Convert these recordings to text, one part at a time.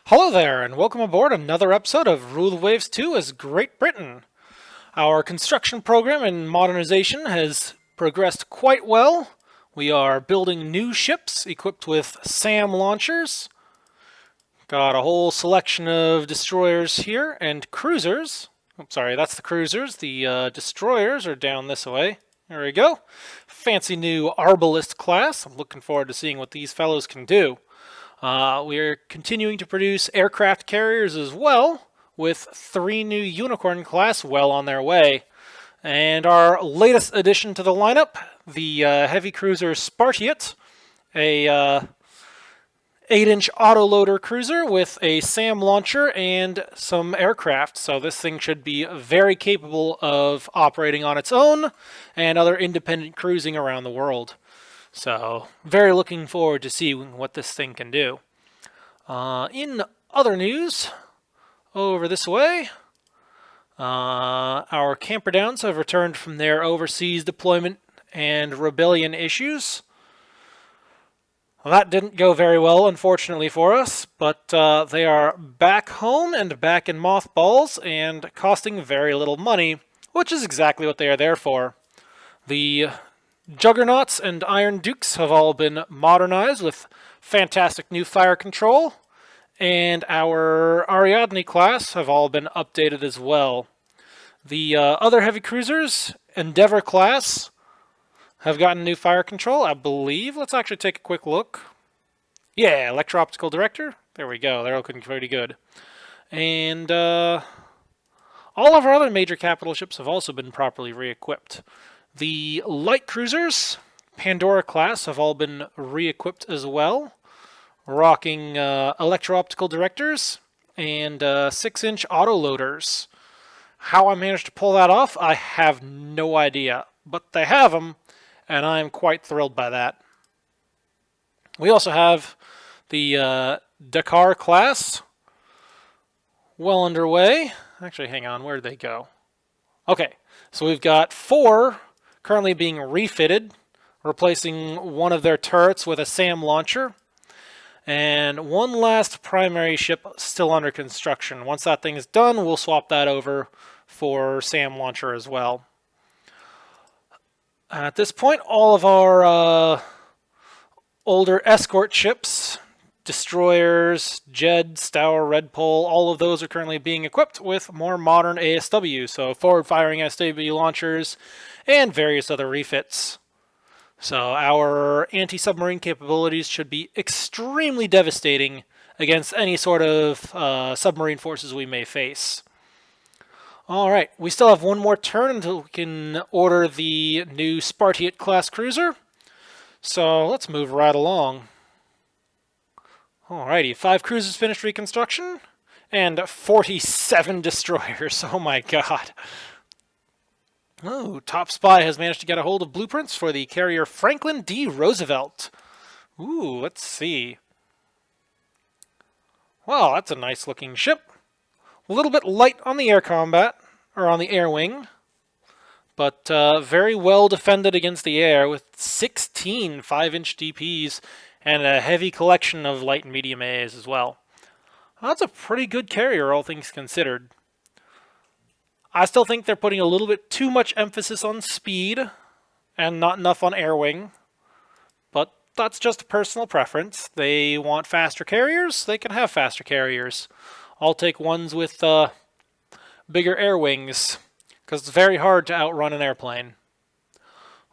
Hello there, and welcome aboard another episode of Rule the Waves 2 as Great Britain. Our construction program and modernization has progressed quite well. We are building new ships equipped with SAM launchers. Got a whole selection of destroyers here and cruisers. Oops, sorry, that's the cruisers. The destroyers are down this way. There we go. Fancy new Arbalist class. I'm looking forward to seeing what these fellows can do. We are continuing to produce aircraft carriers as well, with 3 new Unicorn class well on their way. And our latest addition to the lineup, the heavy cruiser Spartiate, a 8-inch autoloader cruiser with a SAM launcher and some aircraft. So this thing should be very capable of operating on its own and other independent cruising around the world. So, very looking forward to seeing what this thing can do. In other news, over this way, our Camperdowns have returned from their overseas deployment and rebellion issues. Well, that didn't go very well, unfortunately for us, but they are back home and back in mothballs and costing very little money, which is exactly what they are there for. The Juggernauts and Iron Dukes have all been modernized with fantastic new fire control, and our Ariadne class have all been updated as well. The other heavy cruisers, Endeavor class, have gotten new fire control, I believe. Let's actually take a quick look. Yeah, electro-optical director. There we go. They're looking pretty good. And all of our other major capital ships have also been properly re-equipped. The light cruisers, Pandora class, have all been re-equipped as well, rocking electro-optical directors and 6-inch autoloaders. How I managed to pull that off, I have no idea, but they have them, and I'm quite thrilled by that. We also have the Dakar class well underway. Actually, hang on, where did they go? Okay, so we've got 4 currently being refitted, replacing one of their turrets with a SAM launcher, and one last primary ship still under construction. Once that thing is done, we'll swap that over for SAM launcher as well. At this point, all of our older escort ships, destroyers, Jed, Stour, Redpole, all of those are currently being equipped with more modern ASW, so forward-firing ASW launchers and various other refits. So our anti-submarine capabilities should be extremely devastating against any sort of submarine forces we may face. Alright, we still have one more turn until we can order the new Spartiate class cruiser. So let's move right along. Alrighty, 5 cruisers finished reconstruction, and 47 destroyers. Oh my god. Oh, Top Spy has managed to get a hold of blueprints for the carrier Franklin D. Roosevelt. Ooh, let's see. Wow, that's a nice looking ship. A little bit light on the air combat, or on the air wing, but very well defended against the air with 16 5-inch DPs and a heavy collection of light and medium AAs as well. That's a pretty good carrier, all things considered. I still think they're putting a little bit too much emphasis on speed and not enough on air wing, but that's just a personal preference. They want faster carriers, they can have faster carriers. I'll take ones with bigger air wings, because it's very hard to outrun an airplane.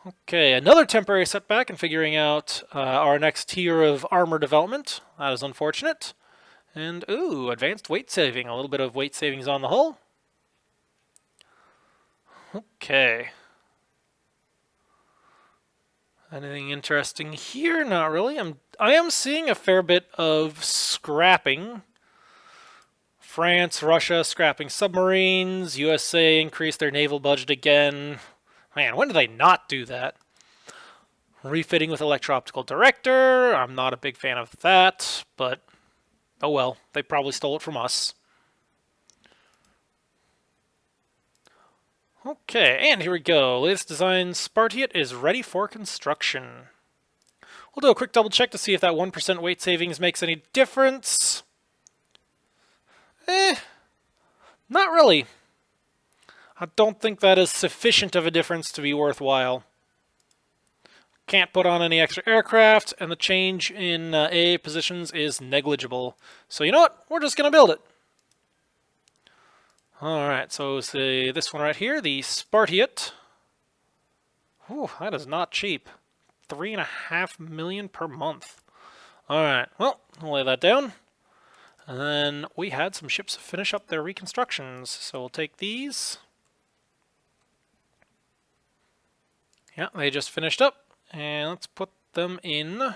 Okay, another temporary setback in figuring out our next tier of armor development. That is unfortunate. And, ooh, advanced weight saving. A little bit of weight savings on the hull. Okay. Anything interesting here? Not really. I am seeing a fair bit of scrapping. France, Russia scrapping submarines. USA increased their naval budget again. Man, when do they not do that? Refitting with electro-optical director. I'm not a big fan of that, but oh well. They probably stole it from us. Okay, and here we go. Latest design Spartiate is ready for construction. We'll do a quick double check to see if that 1% weight savings makes any difference. Not really. I don't think that is sufficient of a difference to be worthwhile. Can't put on any extra aircraft, and the change in A positions is negligible. So you know what? We're just going to build it. Alright, so say this one right here, the Spartiate. Ooh, that is not cheap. 3.5 million per month. Alright, well, we'll lay that down. And then we had some ships finish up their reconstructions, so we'll take these. Yeah, they just finished up. And let's put them in.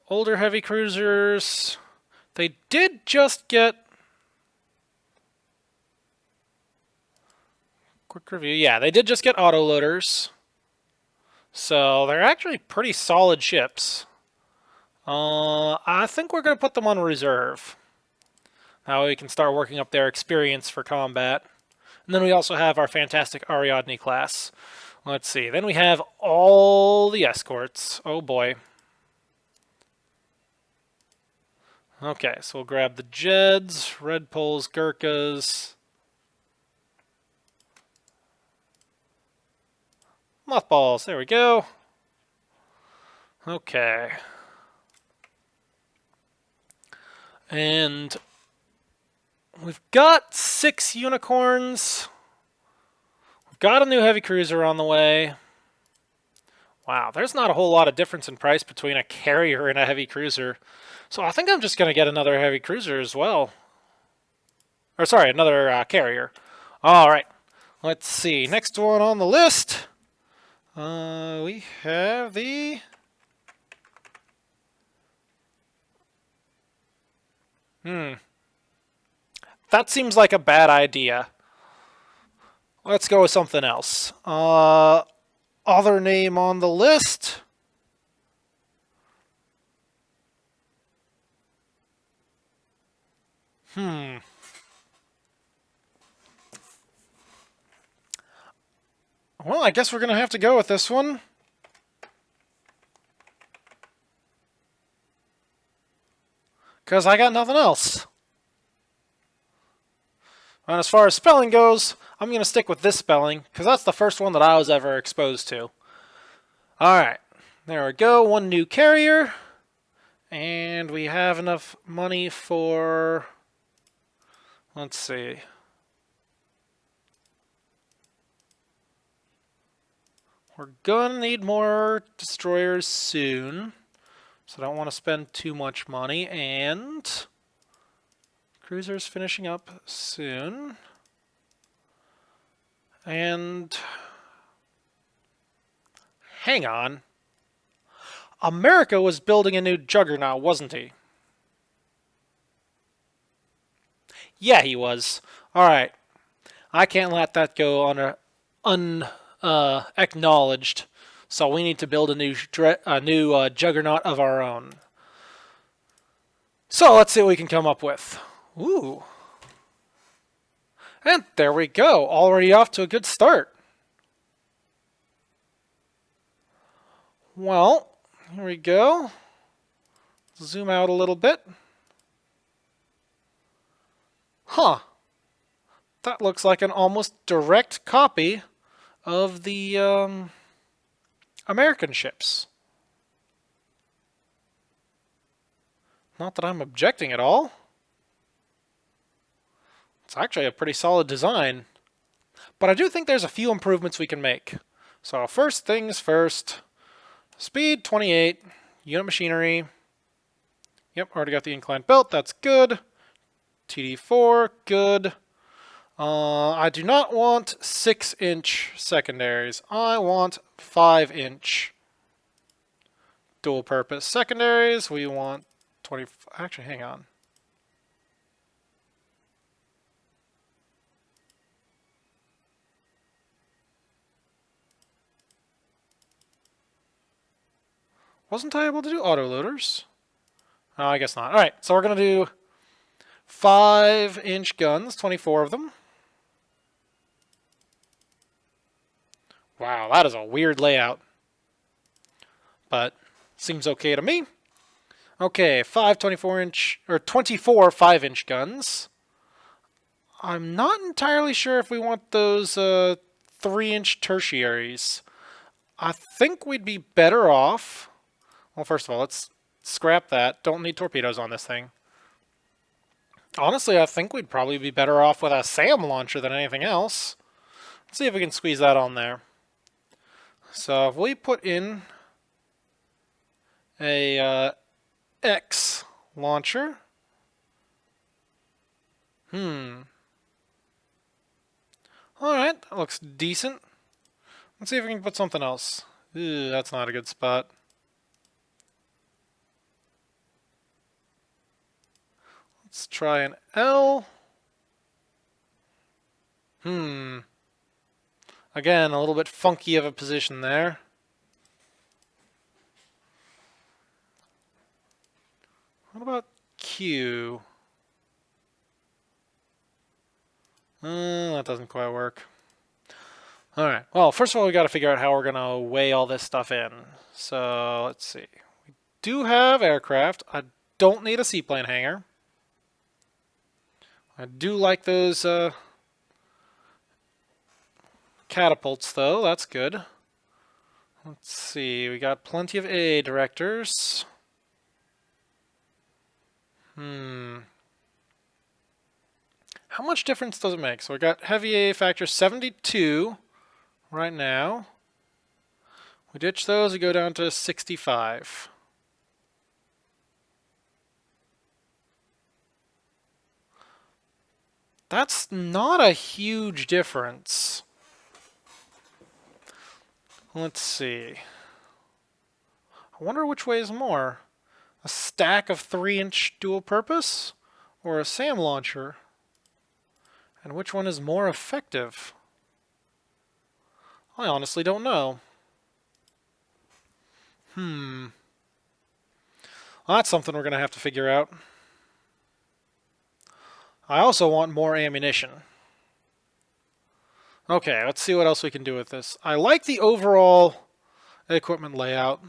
Older heavy cruisers. They did just get... Quick review. Yeah, they did just get autoloaders. So they're actually pretty solid ships. I think we're going to put them on reserve. That way we can start working up their experience for combat. And then we also have our fantastic Ariadne class. Let's see. Then we have all the escorts. Oh boy. Okay, so we'll grab the Jeds, Red Poles, Gurkhas. Mothballs. There we go. Okay. And we've got 6 unicorns. We've got a new heavy cruiser on the way. Wow, there's not a whole lot of difference in price between a carrier and a heavy cruiser. So I think I'm just going to get another heavy cruiser as well. Or sorry, another carrier. All right, let's see. Next one on the list. We have the... That seems like a bad idea. Let's go with something else. Other name on the list. Well, I guess we're going to have to go with this one. Because I got nothing else. And as far as spelling goes, I'm going to stick with this spelling, because that's the first one that I was ever exposed to. Alright, there we go. One new carrier. And we have enough money for... Let's see. We're going to need more destroyers soon. So I don't want to spend too much money. And... Cruiser's finishing up soon. And... Hang on. America was building a new juggernaut, wasn't he? Yeah, he was. Alright. I can't let that go unacknowledged. So we need to build a new juggernaut of our own. So let's see what we can come up with. Ooh. And there we go. Already off to a good start. Well, here we go. Zoom out a little bit. Huh. That looks like an almost direct copy of the American ships. Not that I'm objecting at all. It's actually a pretty solid design. But I do think there's a few improvements we can make. So first things first. Speed, 28. Unit machinery. Yep, already got the inclined belt. That's good. TD4, good. I do not want 6-inch secondaries. I want 5-inch dual purpose secondaries. We want 20... Actually, hang on. Wasn't I able to do autoloaders? Oh, I guess not. Alright, so we're going to do 5-inch guns, 24 of them. Wow, that is a weird layout. But seems okay to me. Okay, 5 24-inch or 24 5-inch guns. I'm not entirely sure if we want those 3-inch tertiaries. I think we'd be better off. Well, first of all, let's scrap that. Don't need torpedoes on this thing. Honestly, I think we'd probably be better off with a SAM launcher than anything else. Let's see if we can squeeze that on there. So if we put in a X launcher. Alright, that looks decent. Let's see if we can put something else. Ew, that's not a good spot. Let's try an L. Again, a little bit funky of a position there. What about Q? That doesn't quite work. Alright, well, first of all, we got to figure out how we're going to weigh all this stuff in. So, let's see. We do have aircraft. I don't need a seaplane hangar. I do like those catapults, though. That's good. Let's see. We got plenty of A directors. How much difference does it make? So we got heavy A factor 72 right now. We ditch those, we go down to 65. That's not a huge difference. Let's see. I wonder which way is more. A stack of 3-inch dual purpose or a SAM launcher? And which one is more effective? I honestly don't know. Well, that's something we're going to have to figure out. I also want more ammunition. Okay, let's see what else we can do with this. I like the overall equipment layout.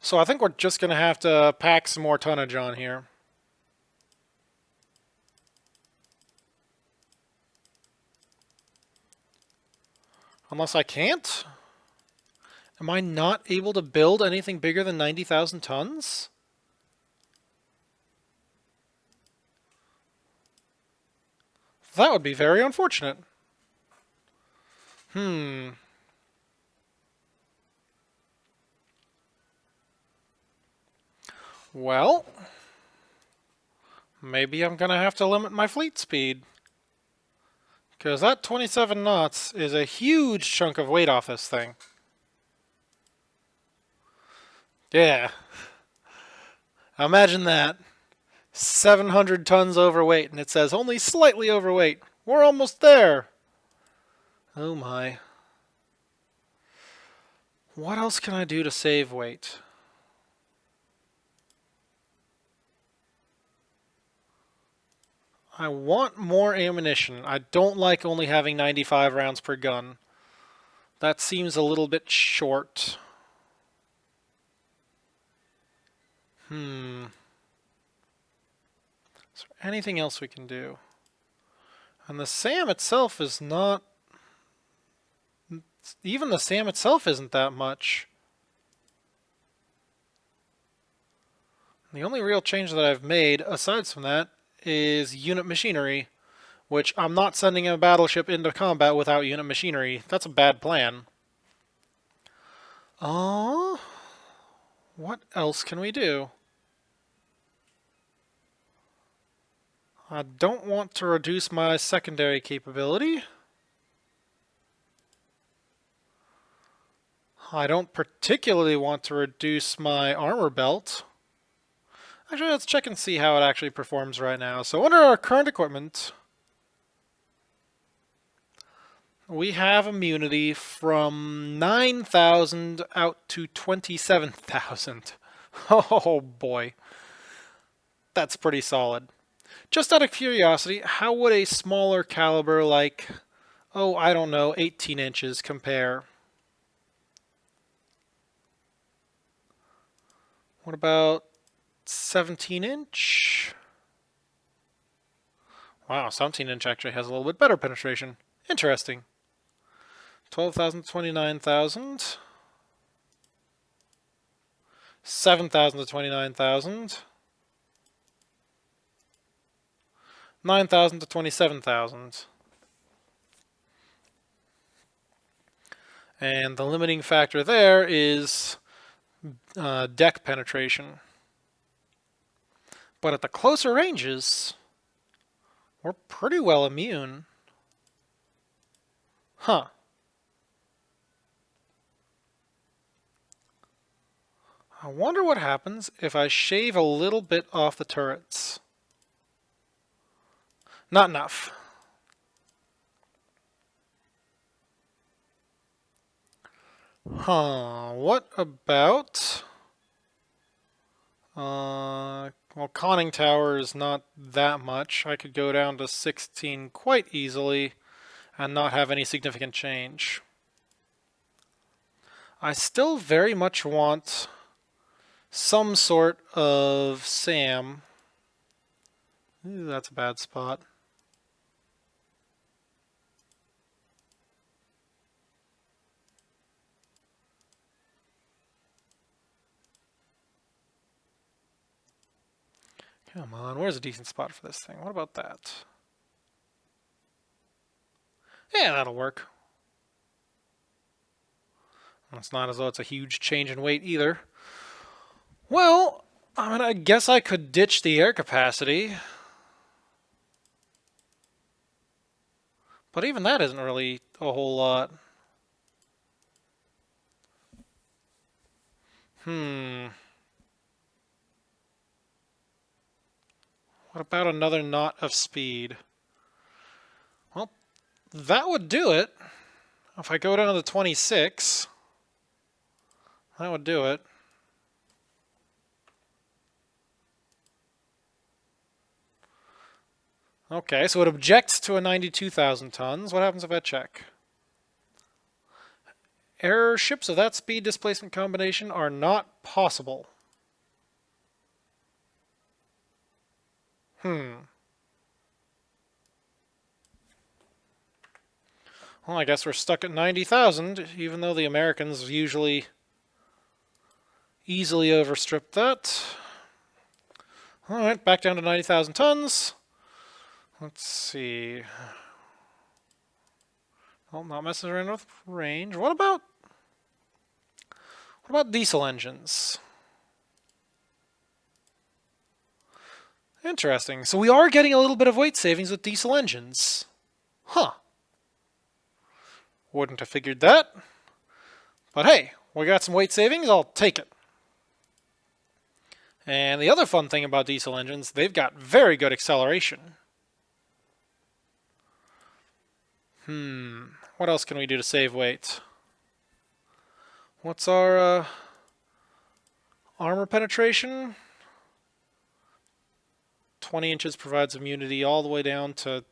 So I think we're just going to have to pack some more tonnage on here. Unless I can't? Am I not able to build anything bigger than 90,000 tons? That would be very unfortunate. Well, maybe I'm going to have to limit my fleet speed. Because that 27 knots is a huge chunk of weight off this thing. Yeah. Imagine that. 700 tons overweight, and it says only slightly overweight. We're almost there. Oh my. What else can I do to save weight? I want more ammunition. I don't like only having 95 rounds per gun. That seems a little bit short. Is there anything else we can do? And the SAM itself is not... Even the SAM itself isn't that much. The only real change that I've made, aside from that, is unit machinery, which I'm not sending a battleship into combat without unit machinery. That's a bad plan. What else can we do? I don't want to reduce my secondary capability. I don't particularly want to reduce my armor belt. Actually, let's check and see how it actually performs right now. So under our current equipment, we have immunity from 9,000 out to 27,000. Oh boy. That's pretty solid. Just out of curiosity, how would a smaller caliber like, I don't know, 18 inches compare? What about 17-inch. Wow, 17-inch actually has a little bit better penetration. Interesting. 12,000 to 29,000. 7,000 to 29,000. 9,000 to 27,000. And the limiting factor there is deck penetration. But at the closer ranges, we're pretty well immune. Huh. I wonder what happens if I shave a little bit off the turrets. Not enough. Huh, what about... well, conning tower is not that much. I could go down to 16 quite easily and not have any significant change. I still very much want some sort of SAM. Ooh, that's a bad spot. Come on, where's a decent spot for this thing? What about that? Yeah, that'll work. It's not as though it's a huge change in weight either. Well, I mean, I guess I could ditch the air capacity. But even that isn't really a whole lot. What about another knot of speed? Well, that would do it. If I go down to 26, that would do it. Okay, so it objects to a 92,000 tons. What happens if I check? Airships of that speed displacement combination are not possible. Well, I guess we're stuck at 90,000, even though the Americans usually easily overstrip that. Alright, back down to 90,000 tons. Let's see. Oh, not messing around with range. What about diesel engines? Interesting. So we are getting a little bit of weight savings with diesel engines. Huh. Wouldn't have figured that. But hey, we got some weight savings, I'll take it. And the other fun thing about diesel engines, they've got very good acceleration. What else can we do to save weight? What's our armor penetration? 20 inches provides immunity all the way down to...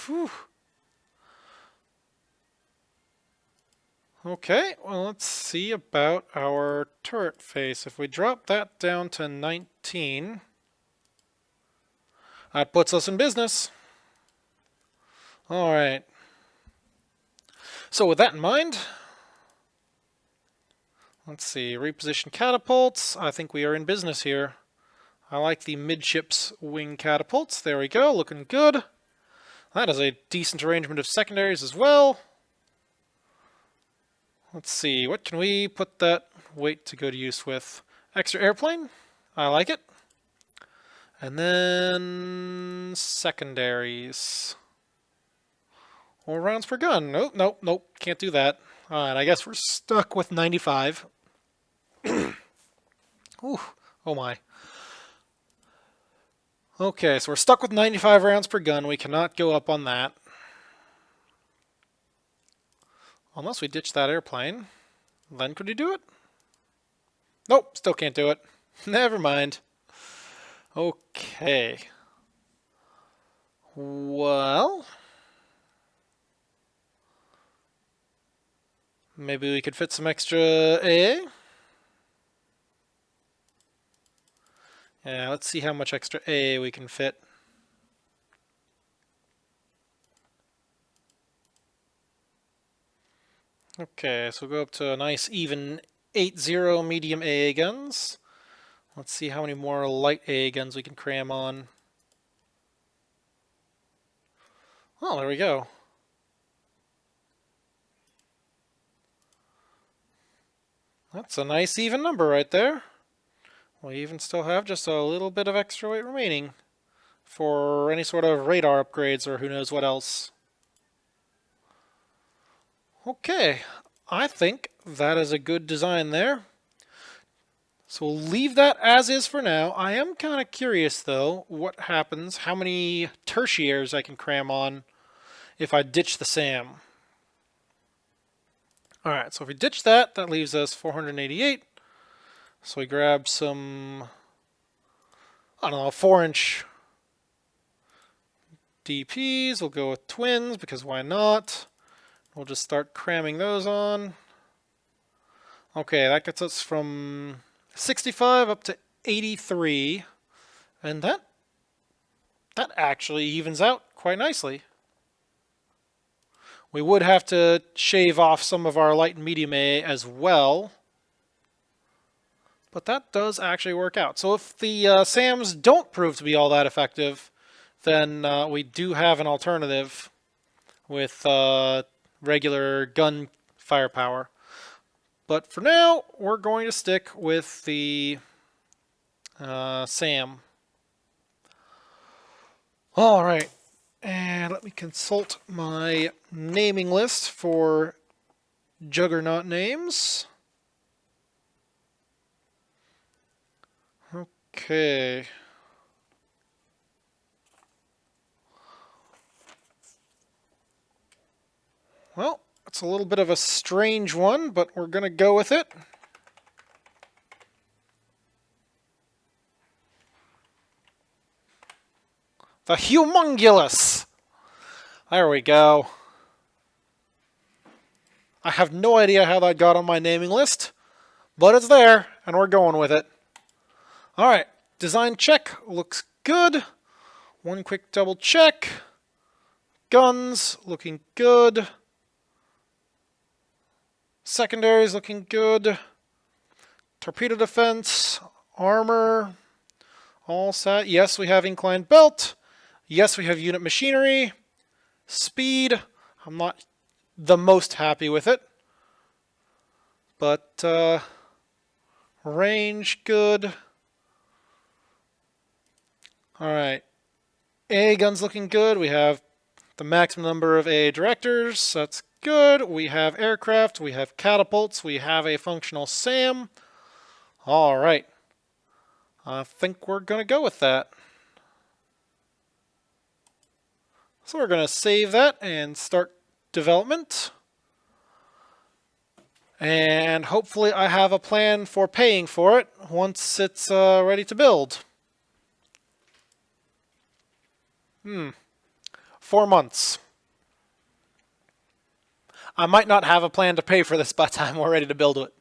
Whew. Okay, well, let's see about our turret face. If we drop that down to 19, that puts us in business. All right. So with that in mind, let's see, reposition catapults. I think we are in business here. I like the midships wing catapults. There we go, looking good. That is a decent arrangement of secondaries as well. Let's see, what can we put that weight to good use with? Extra airplane, I like it. And then secondaries. Or rounds per gun. Nope, nope, nope, can't do that. Alright, I guess we're stuck with 95. Ooh, oh my. Okay, so we're stuck with 95 rounds per gun. We cannot go up on that. Unless we ditch that airplane. Then could you do it? Nope, still can't do it. Never mind. Okay. Well... maybe we could fit some extra AA? Yeah, let's see how much extra A we can fit. Okay, so we'll go up to a nice even 8-0 medium AA guns. Let's see how many more light AA guns we can cram on. Oh, there we go. That's a nice even number right there. We even still have just a little bit of extra weight remaining for any sort of radar upgrades or who knows what else. Okay, I think that is a good design there. So we'll leave that as is for now. I am kind of curious though what happens, how many tertiaries I can cram on if I ditch the SAM. Alright, so if we ditch that, that leaves us 488. So we grab some, I don't know, 4-inch DPs. We'll go with twins because why not? We'll just start cramming those on. Okay, that gets us from 65 up to 83. And that actually evens out quite nicely. We would have to shave off some of our light and medium A as well. But that does actually work out. So if the SAMs don't prove to be all that effective, then we do have an alternative with regular gun firepower. But for now, we're going to stick with the SAM. All right. And let me consult my naming list for juggernaut names. Okay. Well, it's a little bit of a strange one, but we're going to go with it. The Humongulus! There we go. I have no idea how that got on my naming list, but it's there, and we're going with it. Alright, design check, looks good. One quick double check. Guns, looking good. Secondaries, looking good. Torpedo defense, armor, all set. Yes, we have inclined belt. Yes, we have unit machinery. Speed, I'm not the most happy with it. But range, good. Alright, AA guns looking good. We have the maximum number of AA directors. That's good. We have aircraft. We have catapults. We have a functional SAM. Alright. I think we're going to go with that. So we're going to save that and start development. And hopefully I have a plan for paying for it once it's ready to build. 4 months. I might not have a plan to pay for this by the time we're ready to build it.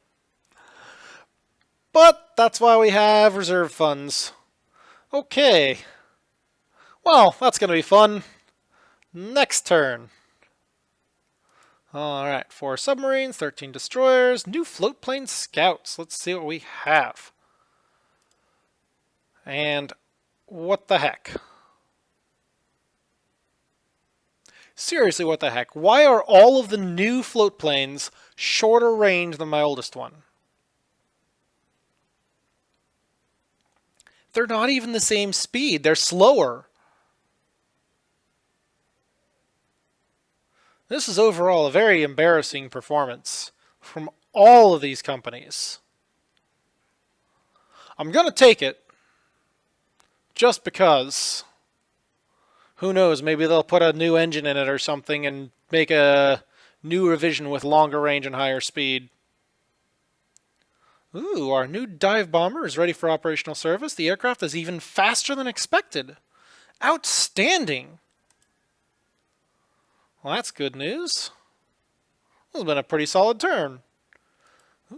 But that's why we have reserve funds. Okay. Well, that's going to be fun. Next turn. Alright, 4 submarines, 13 destroyers, new float plane scouts. Let's see what we have. And what the heck? Seriously, what the heck? Why are all of the new float planes shorter range than my oldest one? They're not even the same speed. They're slower. This is overall a very embarrassing performance from all of these companies. I'm going to take it just because... Who knows, maybe they'll put a new engine in it or something and make a new revision with longer range and higher speed. Ooh, our new dive bomber is ready for operational service. The aircraft is even faster than expected. Outstanding! Well, that's good news. This has been a pretty solid turn.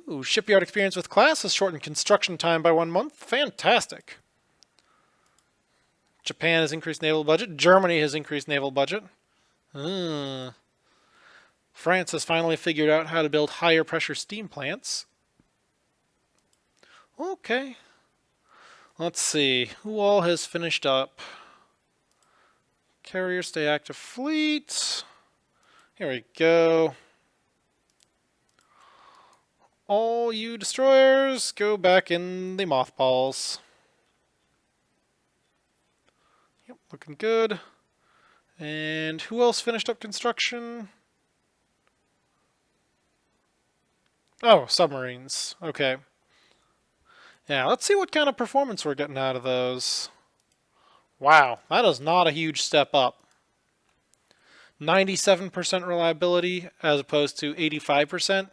Ooh, shipyard experience with class has shortened construction time by 1 month. Fantastic. Japan has increased naval budget. Germany has increased naval budget. France has finally figured out how to build higher pressure steam plants. Okay. Let's see. Who all has finished up? Carrier, stay active fleet. Here we go. All you destroyers, go back in the mothballs. Yep, looking good. And who else finished up construction? Oh, submarines. Okay. Yeah, let's see what kind of performance we're getting out of those. Wow, that is not a huge step up. 97% reliability as opposed to 85%.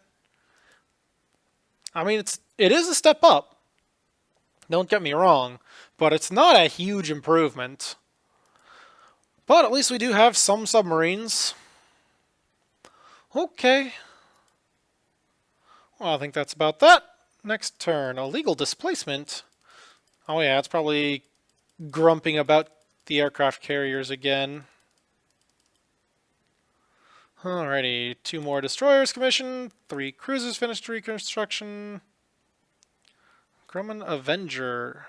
I mean, it is a step up. Don't get me wrong, but it's not a huge improvement. But at least we do have some submarines. Okay. Well, I think that's about that. Next turn, illegal displacement. Oh yeah, it's probably grumping about the aircraft carriers again. Alrighty, 2 more destroyers commissioned, 3 cruisers finished reconstruction. Grumman Avenger.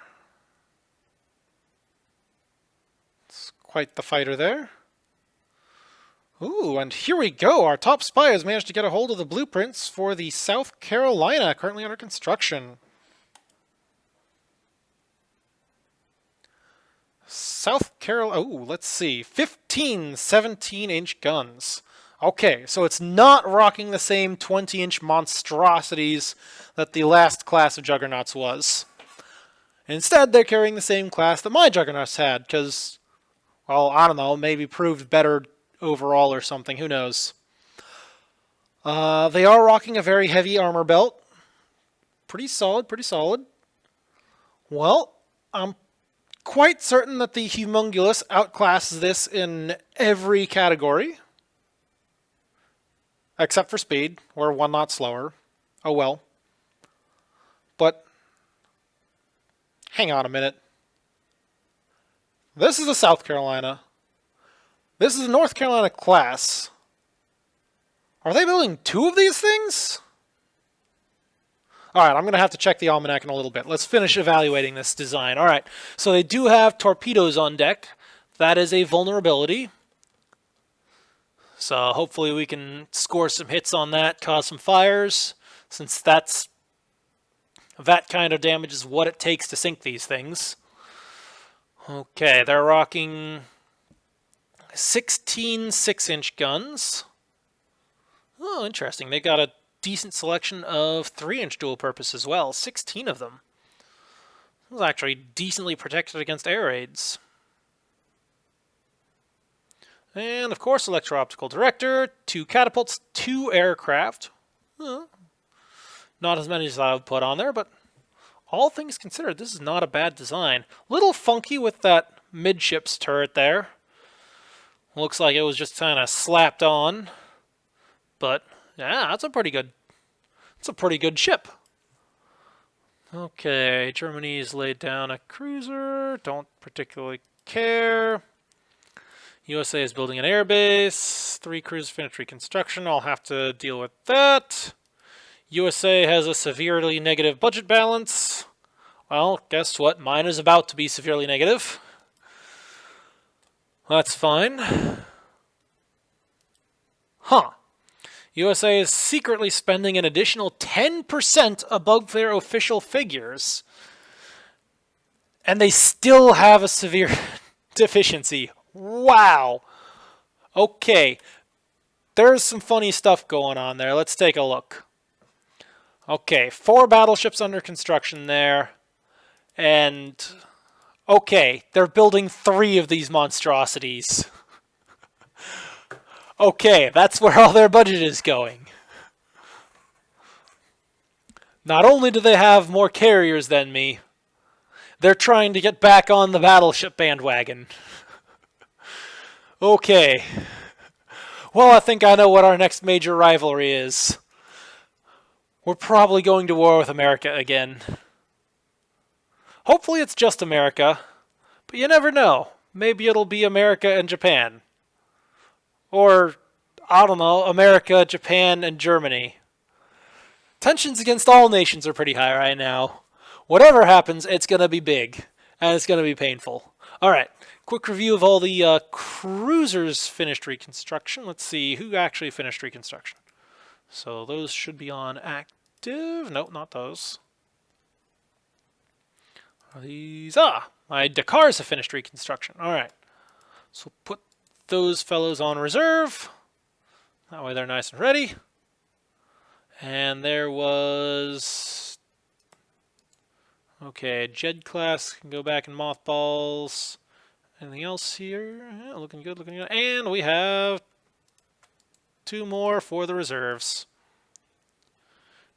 It's quite the fighter there. Ooh, and here we go! Our top spy has managed to get a hold of the blueprints for the South Carolina, currently under construction. South Carolina, oh, let's see, 15 17-inch guns. Okay, so it's not rocking the same 20-inch monstrosities that the last class of juggernauts was. Instead, they're carrying the same class that my juggernauts had, because, well, I don't know, maybe proved better overall or something, who knows. They are rocking a very heavy armor belt. Pretty solid, pretty solid. Well, I'm quite certain that the Humongulus outclasses this in every category. Except for speed. We're 1 knot slower. Oh well. But, hang on a minute. This is a South Carolina. This is a North Carolina class. Are they building 2 of these things? Alright, I'm going to have to check the almanac in a little bit. Let's finish evaluating this design. Alright, so they do have torpedoes on deck. That is a vulnerability. So hopefully we can score some hits on that, cause some fires, since that kind of damage is what it takes to sink these things. Okay, they're rocking 16 6-inch guns. Oh, interesting. They got a decent selection of 3-inch dual purpose as well. 16 of them. It was actually decently protected against air raids. And, of course, electro-optical director, 2 catapults, 2 aircraft. Not as many as I would put on there, but all things considered, this is not a bad design. Little funky with that midships turret there. Looks like it was just kind of slapped on. But, yeah, that's a pretty good ship. Okay, Germany's laid down a cruiser. Don't particularly care. USA is building an airbase. 3 cruisers finished reconstruction. I'll have to deal with that. USA has a severely negative budget balance. Well, guess what? Mine is about to be severely negative. That's fine. Huh. USA is secretly spending an additional 10% above their official figures. And they still have a severe deficiency. Wow. Okay. There's some funny stuff going on there. Let's take a look. Okay, 4 battleships under construction there. And, okay, they're building 3 of these monstrosities. Okay, that's where all their budget is going. Not only do they have more carriers than me, they're trying to get back on the battleship bandwagon. Okay. Well, I think I know what our next major rivalry is. We're probably going to war with America again. Hopefully it's just America. But But you never know. Maybe it'll be America and Japan. Or, I don't know, America, Japan, and Germany. Tensions against all nations are pretty high right now. Whatever happens, it's going to be big. And it's going to be painful. Alright, quick review of all the cruisers finished reconstruction. Let's see who actually finished reconstruction. So those should be on active. Nope, not those. Are these? My Dakars have finished reconstruction. Alright. So put those fellows on reserve. That way they're nice and ready. And there was... Okay, Jed class can go back in mothballs. Anything else here? Yeah, looking good, looking good. And we have 2 more for the reserves.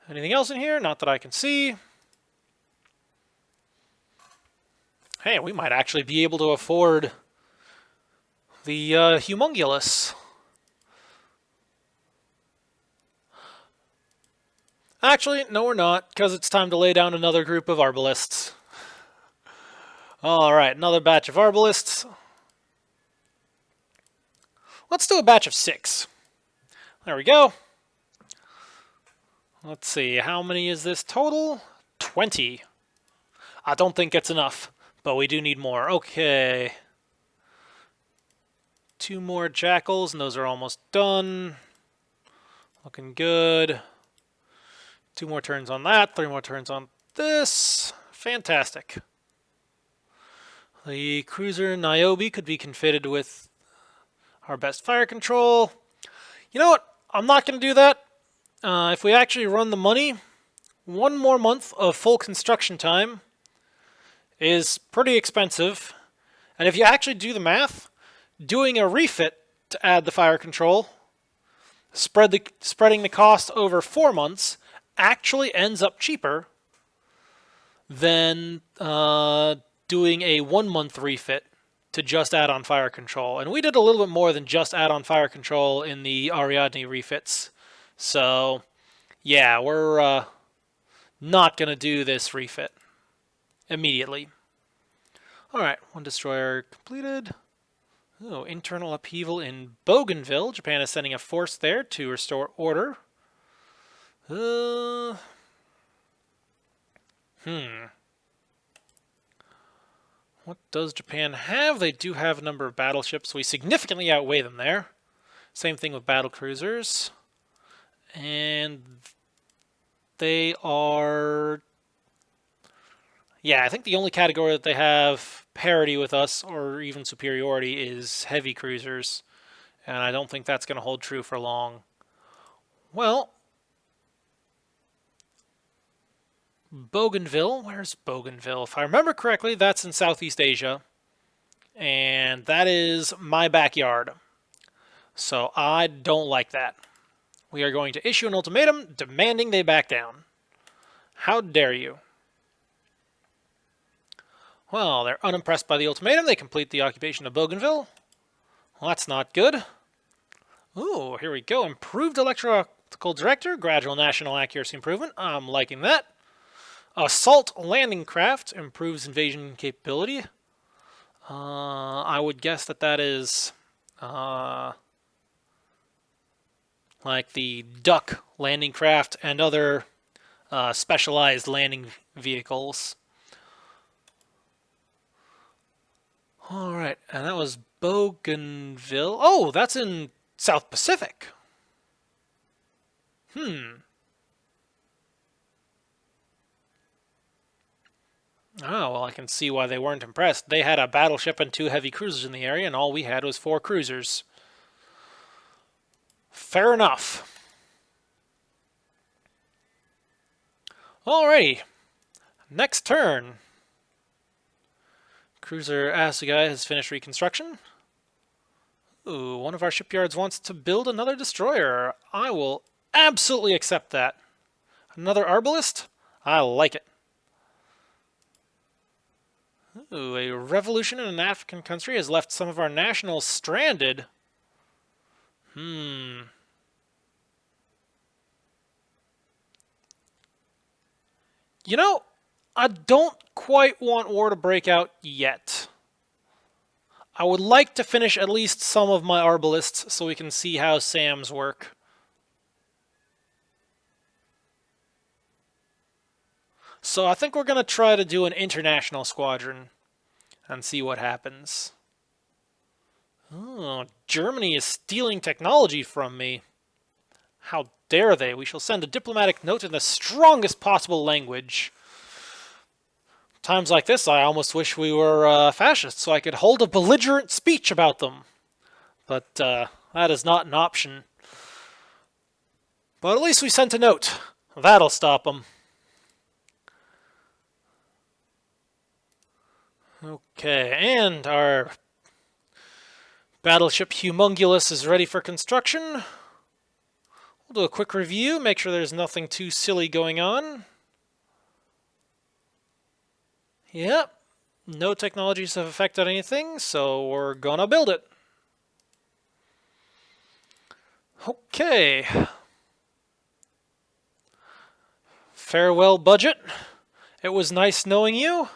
Anything else in here? Not that I can see. Hey, we might actually be able to afford the Humongulus. Actually, no we're not, because it's time to lay down another group of arbalists. Alright, another batch of arbalists. Let's do a batch of 6. There we go. Let's see, how many is this total? 20. I don't think it's enough, but we do need more. Okay. 2 more jackals, and those are almost done. Looking good. 2 more turns on that, 3 more turns on this. Fantastic. The cruiser Niobe could be confitted with our best fire control. You know what? I'm not going to do that. If we actually run the money, 1 more month of full construction time is pretty expensive. And if you actually do the math, doing a refit to add the fire control, spreading the cost over 4 months, actually ends up cheaper than doing a 1 month refit to just add on fire control. And we did a little bit more than just add on fire control in the Ariadne refits. So, yeah, we're not going to do this refit immediately. Alright, 1 destroyer completed. Oh, internal upheaval in Bougainville. Japan is sending a force there to restore order. What does Japan have? They do have a number of battleships. We significantly outweigh them there. Same thing with battle cruisers. And they are... Yeah, I think the only category that they have parity with us, or even superiority, is heavy cruisers. And I don't think that's going to hold true for long. Well... Bougainville. Where's Bougainville? If I remember correctly, that's in Southeast Asia. And that is my backyard. So I don't like that. We are going to issue an ultimatum demanding they back down. How dare you? Well, they're unimpressed by the ultimatum. They complete the occupation of Bougainville. Well, that's not good. Ooh, here we go. Improved electrical director. Gradual national accuracy improvement. I'm liking that. Assault landing craft improves invasion capability. I would guess that that is like the duck landing craft and other specialized landing vehicles. Alright, and that was Bougainville. Oh, that's in South Pacific. Oh, well, I can see why they weren't impressed. They had a battleship and 2 heavy cruisers in the area, and all we had was 4 cruisers. Fair enough. Alrighty. Next turn. Cruiser Asugai has finished reconstruction. Ooh, one of our shipyards wants to build another destroyer. I will absolutely accept that. Another arbalist? I like it. Ooh, a revolution in an African country has left some of our nationals stranded. You know, I don't quite want war to break out yet. I would like to finish at least some of my arbalists so we can see how SAMs work. So I think we're going to try to do an international squadron and see what happens. Oh, Germany is stealing technology from me. How dare they? We shall send a diplomatic note in the strongest possible language. Times like this, I almost wish we were fascists so I could hold a belligerent speech about them. But that is not an option. But at least we sent a note. That'll stop them. Okay, and our battleship Humongulus is ready for construction. We'll do a quick review, make sure there's nothing too silly going on. Yep, no technologies have affected anything, so we're gonna build it. Okay. Farewell, budget. It was nice knowing you.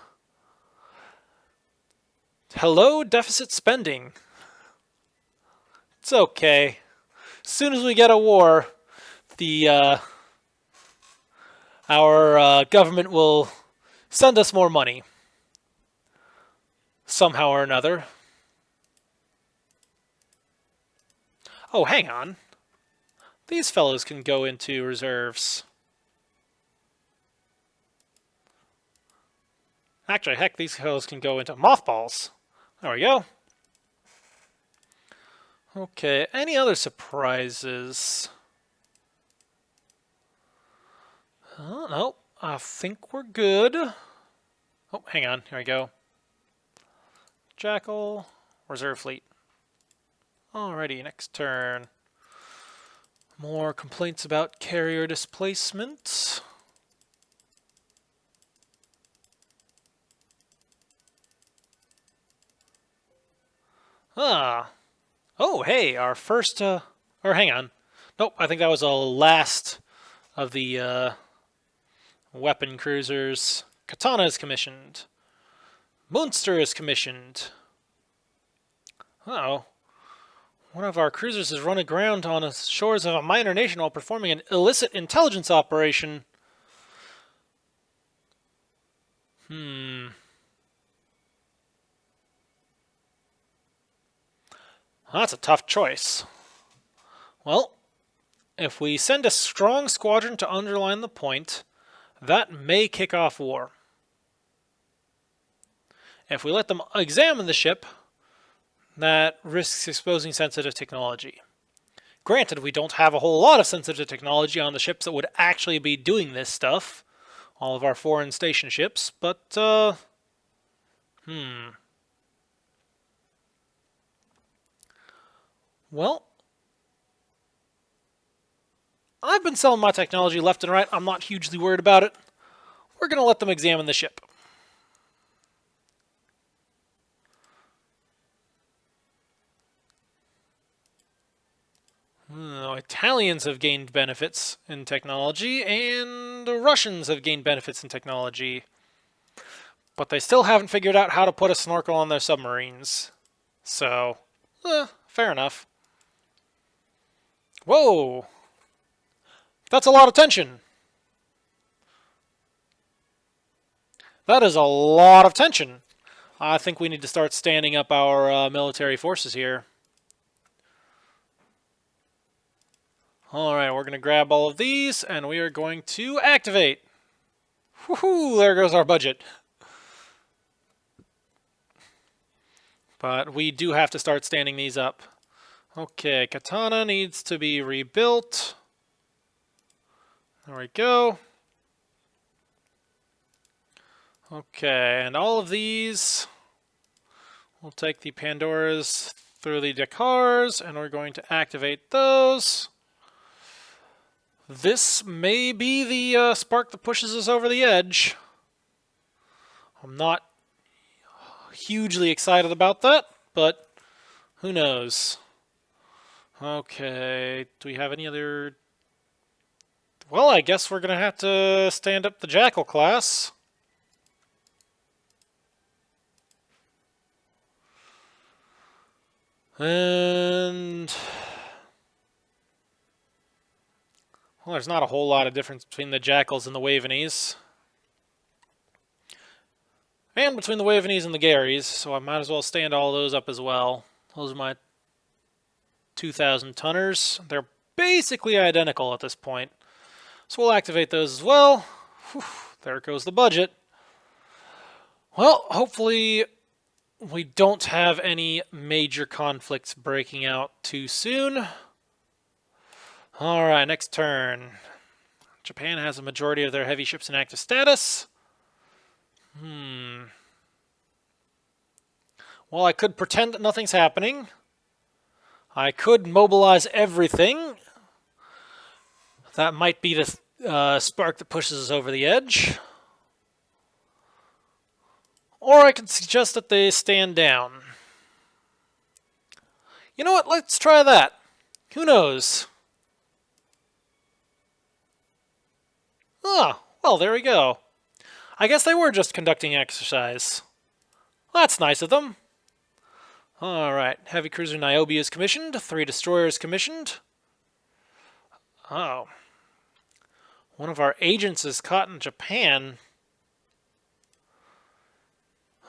Hello, deficit spending. It's okay. As soon as we get a war, our government will send us more money. Somehow or another. Oh, hang on. These fellows can go into reserves. Actually, heck, these fellows can go into mothballs. There we go. Okay, any other surprises? No, I think we're good. Oh, hang on, here we go. Jackal, reserve fleet. Alrighty, next turn. More complaints about carrier displacement. Oh, hey, our first, or hang on. Nope, I think that was the last of the, weapon cruisers. Katana is commissioned. Munster is commissioned. Uh-oh. One of our cruisers has run aground on the shores of a minor nation while performing an illicit intelligence operation. That's a tough choice. Well, if we send a strong squadron to underline the point, that may kick off war. If we let them examine the ship, that risks exposing sensitive technology. Granted, we don't have a whole lot of sensitive technology on the ships that would actually be doing this stuff. All of our foreign station ships, but, Well, I've been selling my technology left and right. I'm not hugely worried about it. We're going to let them examine the ship. Italians have gained benefits in technology, and the Russians have gained benefits in technology. But they still haven't figured out how to put a snorkel on their submarines. So, fair enough. Whoa! That's a lot of tension. That is a lot of tension. I think we need to start standing up our military forces here. Alright, we're going to grab all of these, and we are going to activate. Woohoo! There goes our budget. But we do have to start standing these up. Okay, Katana needs to be rebuilt. There we go. Okay, and all of these, we'll take the Pandoras through the Dakars, and we're going to activate those. This may be the spark that pushes us over the edge. I'm not hugely excited about that, but who knows? Okay, do we have any other... Well, I guess we're going to have to stand up the Jackal class. And well, there's not a whole lot of difference between the Jackals and the Waveney's. And between the Waveney's and the Garys, so I might as well stand all those up as well. Those are my 2,000 tonners. They're basically identical at this point. So we'll activate those as well. Whew, there goes the budget. Well, hopefully we don't have any major conflicts breaking out too soon. Alright, next turn. Japan has a majority of their heavy ships in active status. Well, I could pretend that nothing's happening. I could mobilize everything. That might be the spark that pushes us over the edge. Or I could suggest that they stand down. You know what? Let's try that. Who knows? Ah, well, there we go. I guess they were just conducting exercise. Well, that's nice of them. Alright, heavy cruiser Niobe is commissioned. 3 destroyers commissioned. Oh. One of our agents is caught in Japan.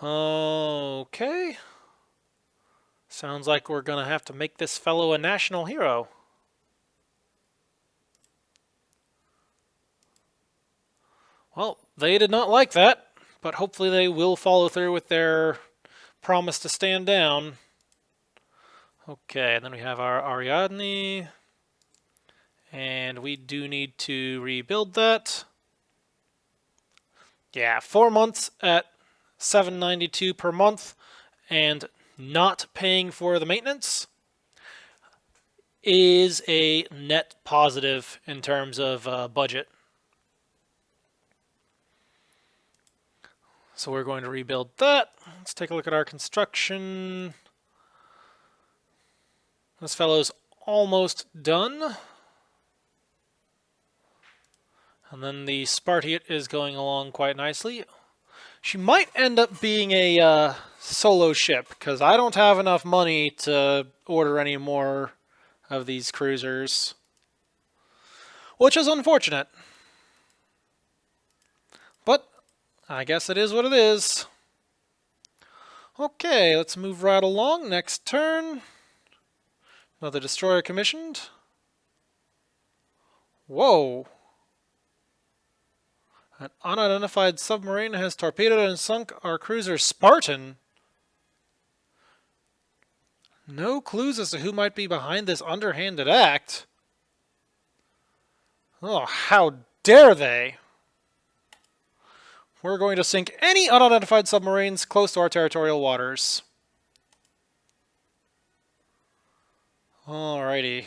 Okay. Sounds like we're going to have to make this fellow a national hero. Well, they did not like that, but hopefully they will follow through with their promise to stand down. Okay, and then we have our Ariadne, and we do need to rebuild that. Yeah, 4 months at $792 per month, and not paying for the maintenance is a net positive in terms of budget. So we're going to rebuild that. Let's take a look at our construction. This fellow's almost done. And then the Spartiate is going along quite nicely. She might end up being a solo ship, because I don't have enough money to order any more of these cruisers. Which is unfortunate. But I guess it is what it is. Okay, let's move right along. Next turn. Another destroyer commissioned. Whoa. An unidentified submarine has torpedoed and sunk our cruiser Spartan. No clues as to who might be behind this underhanded act. Oh, how dare they! We're going to sink any unidentified submarines close to our territorial waters. Alrighty.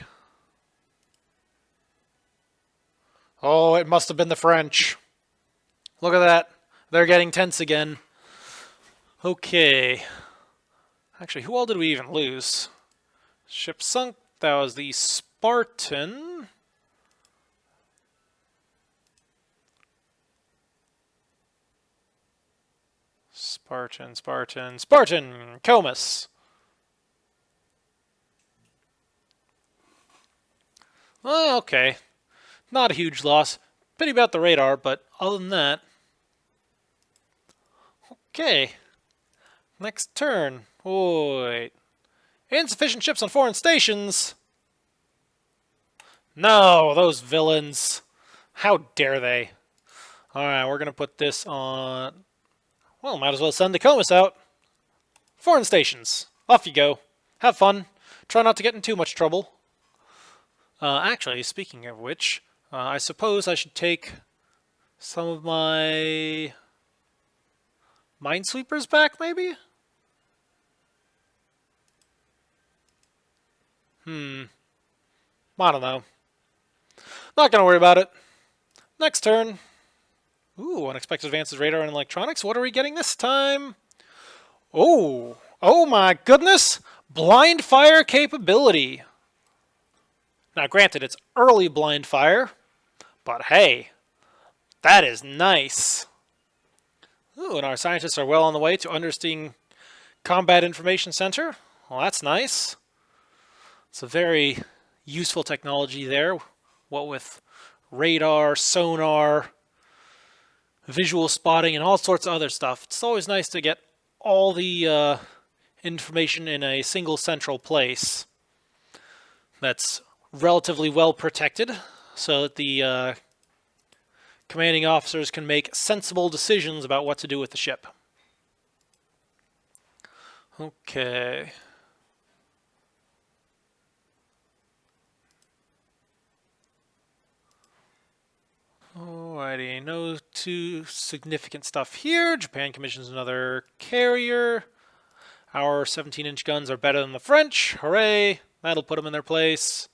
Oh, it must have been the French. Look at that. They're getting tense again. Okay. Actually, who all did we even lose? Ship sunk. That was the Spartan. Spartan! Comus! Oh, okay. Not a huge loss. Pity about the radar, but other than that... Okay. Next turn. Wait. Insufficient ships on foreign stations! No, those villains. How dare they? Alright, we're going to put this on... Well, might as well send the Comus out. Foreign stations. Off you go. Have fun. Try not to get in too much trouble. Actually, speaking of which, I suppose I should take some of my minesweepers back, maybe? I don't know. Not gonna worry about it. Next turn. Ooh, unexpected advances radar and electronics. What are we getting this time? Oh my goodness! Blind fire capability. Now, granted, it's early blind fire, but hey, that is nice. Ooh, and our scientists are well on the way to understanding Combat Information Center. Well, that's nice. It's a very useful technology there, what with radar, sonar, visual spotting, and all sorts of other stuff. It's always nice to get all the information in a single central place that's relatively well protected so that the commanding officers can make sensible decisions about what to do with the ship. Okay. Alrighty, no too significant stuff here. Japan commissions another carrier. Our 17-inch guns are better than the French. Hooray! That'll put them in their place.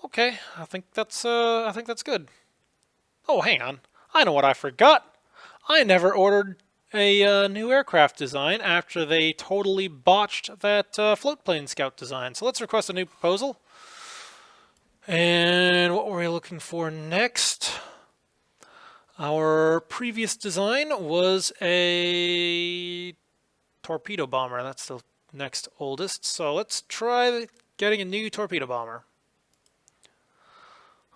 Okay, I think that's good. Oh, hang on. I know what I forgot. I never ordered a new aircraft design after they totally botched that float plane scout design. So let's request a new proposal. And what were we looking for next? Our previous design was a torpedo bomber. That's the next oldest. So let's try getting a new torpedo bomber.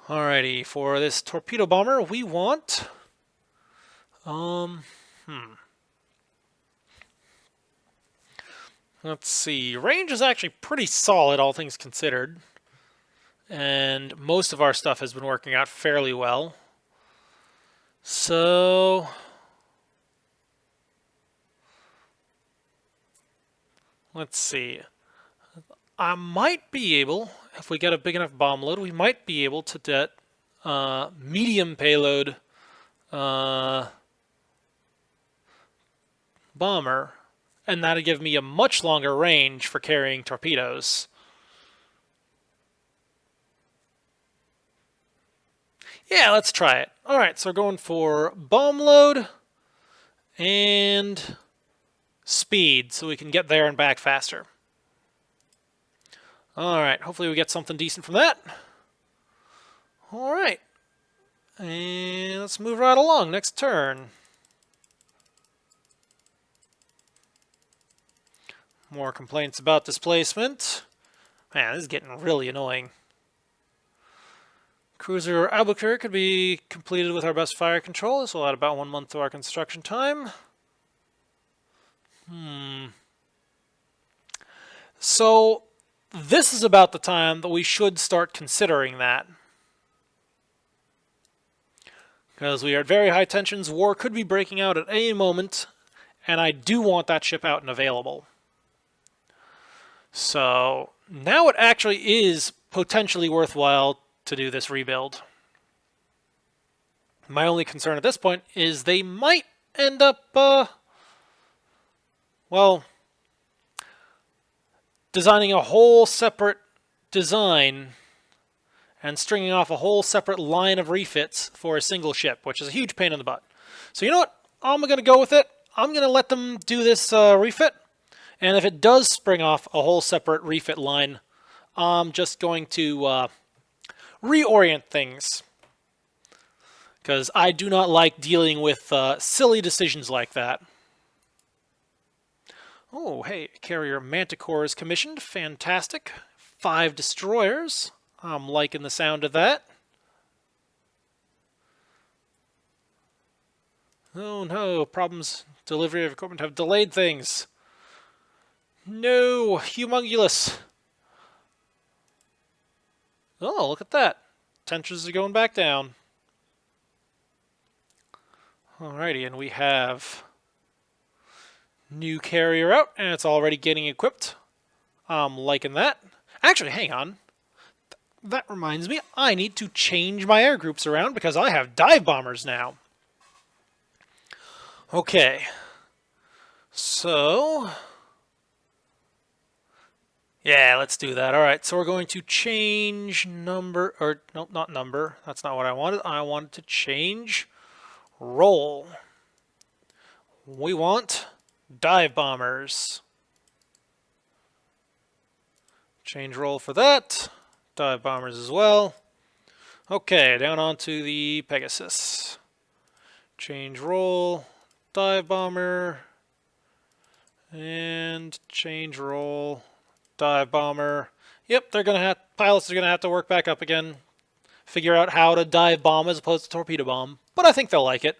Alrighty, for this torpedo bomber, we want... Let's see. Range is actually pretty solid, all things considered. And most of our stuff has been working out fairly well. So... let's see. I might be able, if we get a big enough bomb load, we might be able to get medium payload bomber, and that'd give me a much longer range for carrying torpedoes. Yeah, let's try it. Alright, so we're going for bomb load and speed, so we can get there and back faster. Alright, hopefully we get something decent from that. Alright. And let's move right along. Next turn. More complaints about displacement. Man, this is getting really annoying. Cruiser Albuquerque could be completed with our best fire control. This will add about 1 month to our construction time. So, this is about the time that we should start considering that. Because we are at very high tensions, war could be breaking out at any moment, and I do want that ship out and available. So, now it actually is potentially worthwhile to do this rebuild. My only concern at this point is they might end up, well, designing a whole separate design and stringing off a whole separate line of refits for a single ship, which is a huge pain in the butt. So you know what? I'm going to go with it. I'm going to let them do this refit. And if it does spring off a whole separate refit line, I'm just going to reorient things. Because I do not like dealing with silly decisions like that. Oh, hey, carrier Manticore is commissioned. Fantastic. 5 destroyers. I'm liking the sound of that. Oh no, problems. Delivery of equipment have delayed things. No, humongulous. Oh, look at that. Tensions are going back down. Alrighty, and we have new carrier out, and it's already getting equipped. I'm liking that. Actually, hang on. That reminds me, I need to change my air groups around because I have dive bombers now. Okay. So... yeah, let's do that. Alright, so we're going to change number... or, nope, not number. That's not what I wanted. I wanted to change role. We want dive bombers. Change role for that. Dive bombers as well. Okay, down onto the Pegasus. Change role, dive bomber, and change role, Dive bomber. Yep, pilots are gonna have to work back up again, figure out how to dive bomb as opposed to torpedo bomb. But I think they'll like it.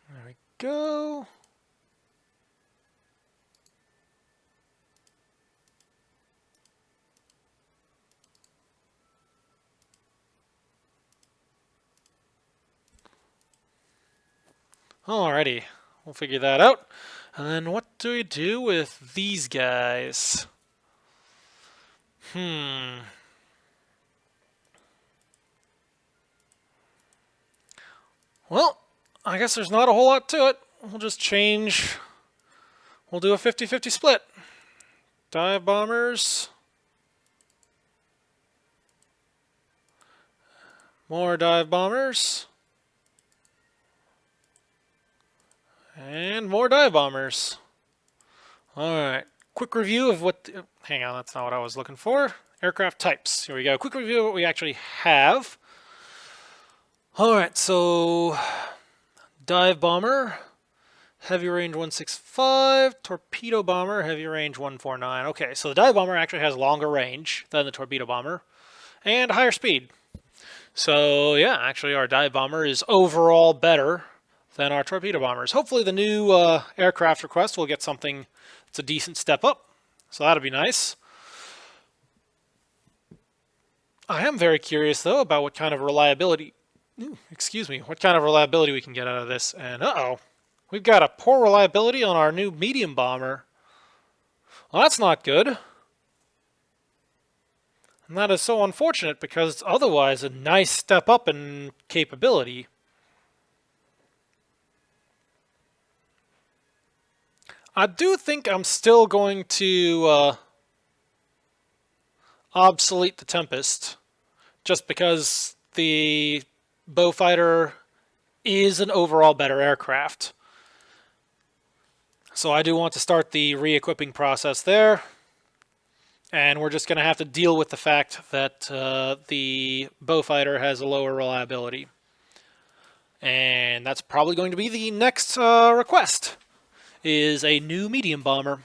There we go. Alrighty, we'll figure that out. And then what do we do with these guys? Well, I guess there's not a whole lot to it. We'll just change. We'll do a 50-50 split. Dive bombers. More dive bombers. And more dive bombers. Alright, quick review of what... hang on, that's not what I was looking for. Aircraft types. Here we go. Quick review of what we actually have. Alright, so... dive bomber, heavy range 165, torpedo bomber, heavy range 149. Okay, so the dive bomber actually has longer range than the torpedo bomber, and higher speed. So yeah, actually our dive bomber is overall better than our torpedo bombers. Hopefully the new aircraft request will get something that's a decent step up. So that'll be nice. I am very curious though about what kind of reliability, what kind of reliability we can get out of this. And we've got a poor reliability on our new medium bomber. Well, that's not good. And that is so unfortunate because it's otherwise a nice step up in capability. I do think I'm still going to obsolete the Tempest, just because the Beaufighter is an overall better aircraft. So I do want to start the re-equipping process there. And we're just going to have to deal with the fact that the Beaufighter has a lower reliability. And that's probably going to be the next request, is a new medium bomber.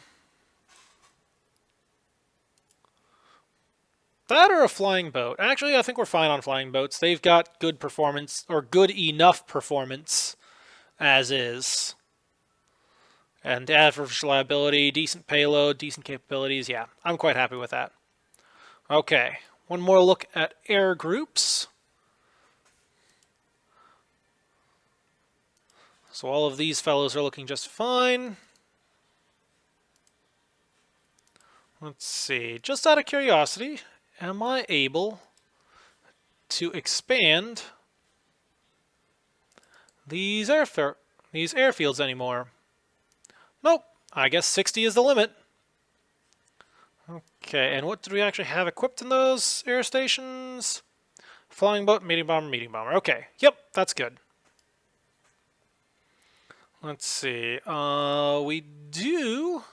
That or a flying boat. Actually, I think we're fine on flying boats. They've got good performance, or good enough performance, as is. And average reliability, decent payload, decent capabilities. Yeah, I'm quite happy with that. Okay, one more look at air groups. So all of these fellows are looking just fine. Let's see, just out of curiosity, am I able to expand these airfields anymore? Nope, I guess 60 is the limit. Okay, and what did we actually have equipped in those air stations? Flying boat, medium bomber, medium bomber. Okay, yep, that's good. Let's see, we do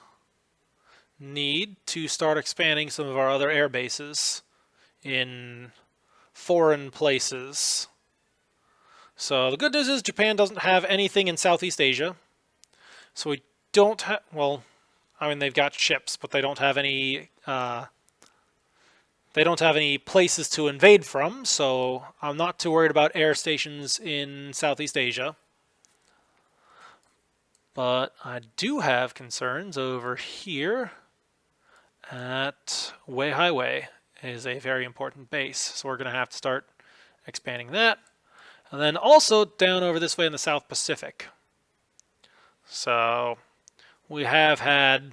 need to start expanding some of our other air bases in foreign places. So the good news is Japan doesn't have anything in Southeast Asia. So we don't have, well, I mean, they've got ships, but they don't have any places to invade from, so I'm not too worried about air stations in Southeast Asia. But I do have concerns over here at Wei Highway. Is a very important base, so we're going to have to start expanding that. And then also down over this way in the South Pacific. So we have had,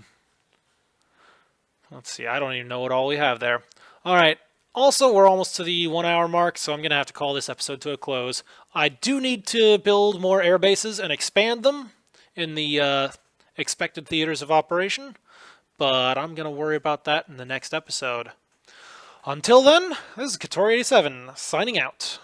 let's see, I don't even know what all we have there. All right, also we're almost to the 1 hour mark, so I'm going to have to call this episode to a close. I do need to build more air bases and expand them in the expected theaters of operation, but I'm going to worry about that in the next episode. Until then, this is Katori87 signing out.